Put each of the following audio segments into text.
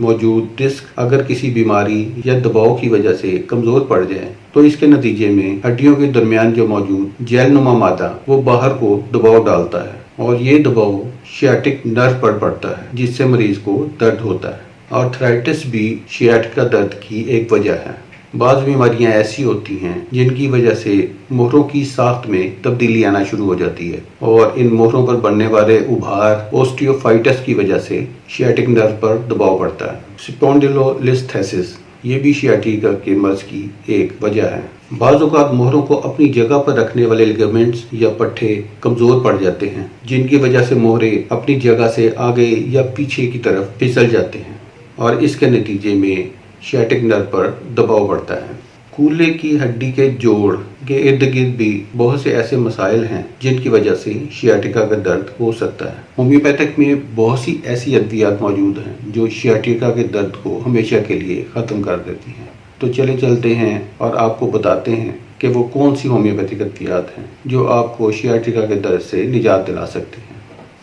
موجود ڈسک اگر کسی بیماری یا دباؤ کی وجہ سے کمزور پڑ جائے تو اس کے نتیجے میں ہڈیوں کے درمیان جو موجود جیل نما مادہ وہ باہر کو دباؤ ڈالتا ہے اور یہ دباؤ شیاٹک نرو پر پڑتا ہے جس سے مریض کو درد ہوتا ہے۔ آرتھرائٹس بھی شیاٹکا درد کی ایک وجہ ہے۔ بعض بیماریاں ایسی ہوتی ہیں جن کی وجہ سے موہروں کی ساخت میں تبدیلی آنا شروع ہو جاتی ہے اور ان موہروں پر بننے والے ابھار اوسٹیوفائٹس کی وجہ سے شیاٹک نرو پر دباؤ پڑتا ہے۔ سپونڈیلولیستھیسس یہ بھی شیاٹیکا کے مرض کی ایک وجہ ہے۔ بعض اوقات موہروں کو اپنی جگہ پر رکھنے والے لیگامنٹس یا پٹھے کمزور پڑ جاتے ہیں جن کی وجہ سے موہرے اپنی جگہ سے آگے یا پیچھے کی طرف پھسل جاتے ہیں اور اس کے نتیجے میں شیاٹک نرو پر دباؤ بڑھتا ہے۔ کولے کی ہڈی کے جوڑ کے ارد گرد بھی بہت سے ایسے مسائل ہیں جن کی وجہ سے شیاٹیکا کا درد ہو سکتا ہے۔ ہومیوپیتھک میں بہت سی ایسی ادویات موجود ہیں جو شیاٹیکا کے درد کو ہمیشہ کے لیے ختم کر دیتی ہیں۔ تو چلے چلتے ہیں اور آپ کو بتاتے ہیں کہ وہ کون سی ہومیوپیتھک ادویات ہیں جو آپ کو شیاٹیکا کے درد سے نجات دلا سکتے ہیں۔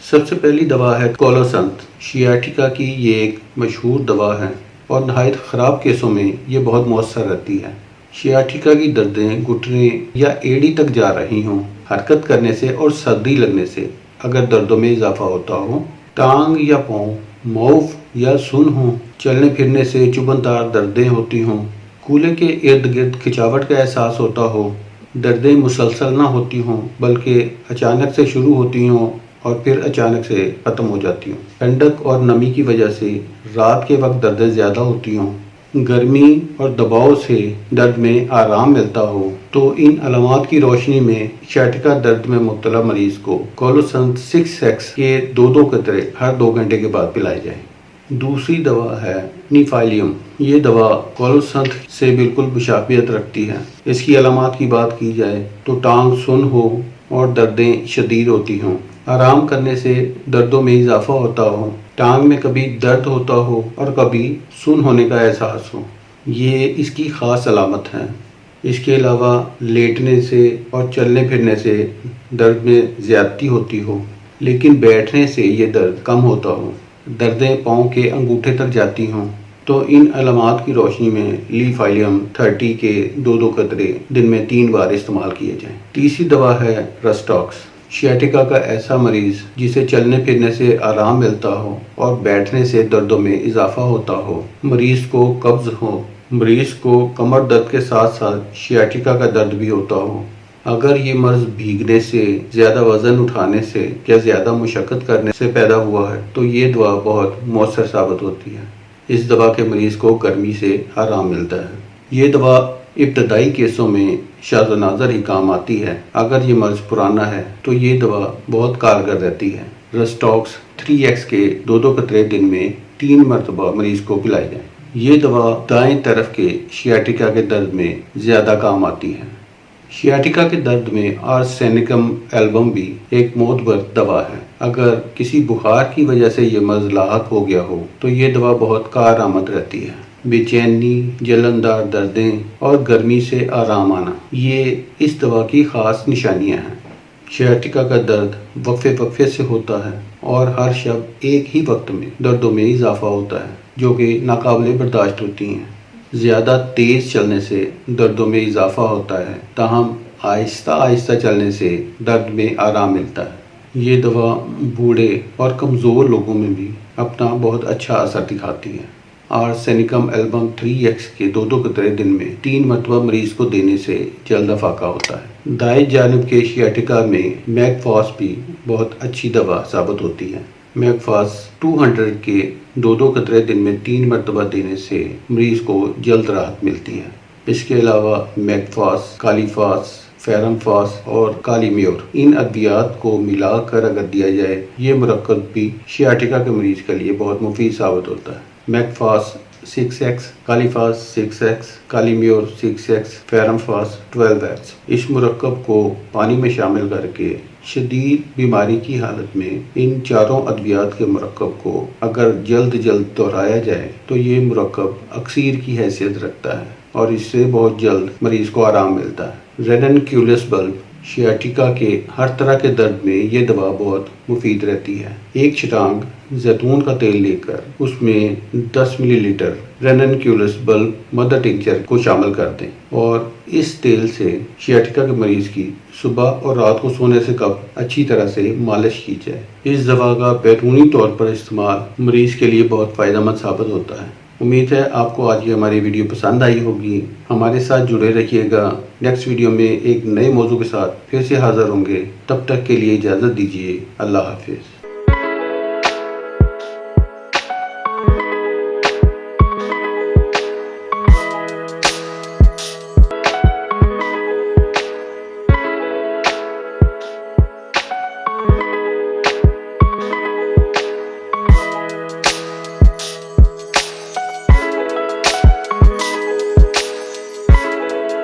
سب سے پہلی دوا ہے کولوسنت۔ شیاٹیکا کی یہ ایک مشہور دوا ہے اور نہایت خراب کیسوں میں یہ بہت مؤثر رہتی ہے۔ شیاٹیکا کی دردیں گھٹنے یا ایڑی تک جا رہی ہوں، حرکت کرنے سے اور سردی لگنے سے اگر دردوں میں اضافہ ہوتا ہو، ٹانگ یا پاؤں معوف یا سن ہوں، چلنے پھرنے سے چبھندار دردیں ہوتی ہوں، کولے کے ارد گرد کھچاوٹ کا احساس ہوتا ہو، دردیں مسلسل نہ ہوتی ہوں بلکہ اچانک سے شروع ہوتی ہوں اور پھر اچانک سے ختم ہو جاتی ہوں، ٹھنڈک اور نمی کی وجہ سے رات کے وقت دردیں زیادہ ہوتی ہوں، گرمی اور دباؤ سے درد میں آرام ملتا ہو، تو ان علامات کی روشنی میں شیاٹیکا درد میں مبتلا مریض کو کولوسنت 6X کے 2 قطرے ہر 2 گھنٹے کے بعد پلائے جائیں۔ دوسری دوا ہے نیفائلیم۔ یہ دوا کولوسنت سے بالکل مشابہت رکھتی ہے۔ اس کی علامات کی بات کی جائے تو ٹانگ سن ہو اور دردیں شدید ہوتی ہوں، آرام کرنے سے دردوں میں اضافہ ہوتا ہو، ٹانگ میں کبھی درد ہوتا ہو اور کبھی سن ہونے کا احساس ہو، یہ اس کی خاص علامت ہے۔ اس کے علاوہ لیٹنے سے اور چلنے پھرنے سے درد میں زیادتی ہوتی ہو لیکن بیٹھنے سے یہ درد کم ہوتا ہو، دردیں پاؤں کے انگوٹھے تک جاتی ہوں، تو ان علامات کی روشنی میں لیفائلیم 30 کے 2 قطرے دن میں 3 بار استعمال کیے جائیں۔ تیسری دوا ہے رسٹاکس۔ شیاٹیکا کا ایسا مریض جسے چلنے پھرنے سے آرام ملتا ہو اور بیٹھنے سے دردوں میں اضافہ ہوتا ہو، مریض کو قبض ہو، مریض کو کمر درد کے ساتھ ساتھ شیاٹیکا کا درد بھی ہوتا ہو، اگر یہ مرض بھیگنے سے، زیادہ وزن اٹھانے سے یا زیادہ مشقت کرنے سے پیدا ہوا ہے تو یہ دوا بہت مؤثر ثابت ہوتی ہے۔ اس دوا کے مریض کو گرمی سے آرام ملتا ہے۔ یہ دوا ابتدائی کیسوں میں شاذ و نادر ہی کام آتی ہے۔ اگر یہ مرض پرانا ہے تو یہ دوا بہت کارگر رہتی ہے۔ رسٹاکس 3X کے 2 قطرے دن میں 3 مرتبہ مریض کو پلائی جائیں۔ یہ دوا دائیں طرف کے شیاٹیکا کے درد میں زیادہ کام آتی ہے۔ شیاٹیکا کے درد میں آرسینکم ایلبم بھی ایک معتبر دوا ہے۔ اگر کسی بخار کی وجہ سے یہ مرض لاحق ہو گیا ہو تو یہ دوا بہت کارآمد رہتی ہے۔ بے چینی، جلندار دردیں اور گرمی سے آرام آنا، یہ اس دوا کی خاص نشانیاں ہیں۔ شیاٹیکا کا درد وقفے وقفے سے ہوتا ہے اور ہر شب ایک ہی وقت میں دردوں میں اضافہ ہوتا ہے جو کہ ناقابل برداشت ہوتی ہیں۔ زیادہ تیز چلنے سے دردوں میں اضافہ ہوتا ہے، تاہم آہستہ آہستہ چلنے سے درد میں آرام ملتا ہے۔ یہ دوا بوڑھے اور کمزور لوگوں میں بھی اپنا بہت اچھا اثر دکھاتی ہے۔ آرسینکم ایلبم 3X کے 2 قطرے دن میں 3 مرتبہ مریض کو دینے سے جلد افاقہ ہوتا ہے۔ دائیں جانب کے شیاٹیکا میں میگفاس بھی بہت اچھی دوا ثابت ہوتی ہے۔ میگفاس 200 کے 2 قطرے دن میں 3 مرتبہ دینے سے مریض کو جلد راحت ملتی ہے۔ اس کے علاوہ میگفاس، کالیفاس، فیرمفاس اور کالیمیور، ان ادویات کو ملا کر اگر دیا جائے، یہ مرکب بھی شیاٹیکا کے مریض کے لیے بہت مفید ثابت ہوتا ہے۔ میگفاس 6X، کالیفاس 6X، کالیمیور 6X، فیرمفاس 12X۔ اس مرکب کو پانی میں شامل کر کے شدید بیماری کی حالت میں ان چاروں ادویات کے مرکب کو اگر جلد دہرایا جائے تو یہ مرکب اکسیر کی حیثیت رکھتا ہے اور اس سے بہت جلد مریض کو آرام ملتا ہے۔ ریننکیولس بلب شیاٹیکا کے ہر طرح کے درد میں یہ دوا بہت مفید رہتی ہے۔ ایک چٹانگ زیتون کا تیل لے کر اس میں 10 ملی لیٹر ریننکیولس بلب مدر ٹنکچر کو شامل کر دیں اور اس تیل سے شیاٹیکا کے مریض کی صبح اور رات کو سونے سے قبل اچھی طرح سے مالش کی جائے۔ اس دوا کا بیرونی طور پر استعمال مریض کے لیے بہت فائدہ مند ثابت ہوتا ہے۔ امید ہے آپ کو آج کی ہماری ویڈیو پسند آئی ہوگی۔ ہمارے ساتھ جڑے رہیے گا۔ نیکسٹ ویڈیو میں ایک نئے موضوع کے ساتھ پھر سے حاضر ہوں گے۔ تب تک کے لیے اجازت دیجیے۔ اللہ حافظ۔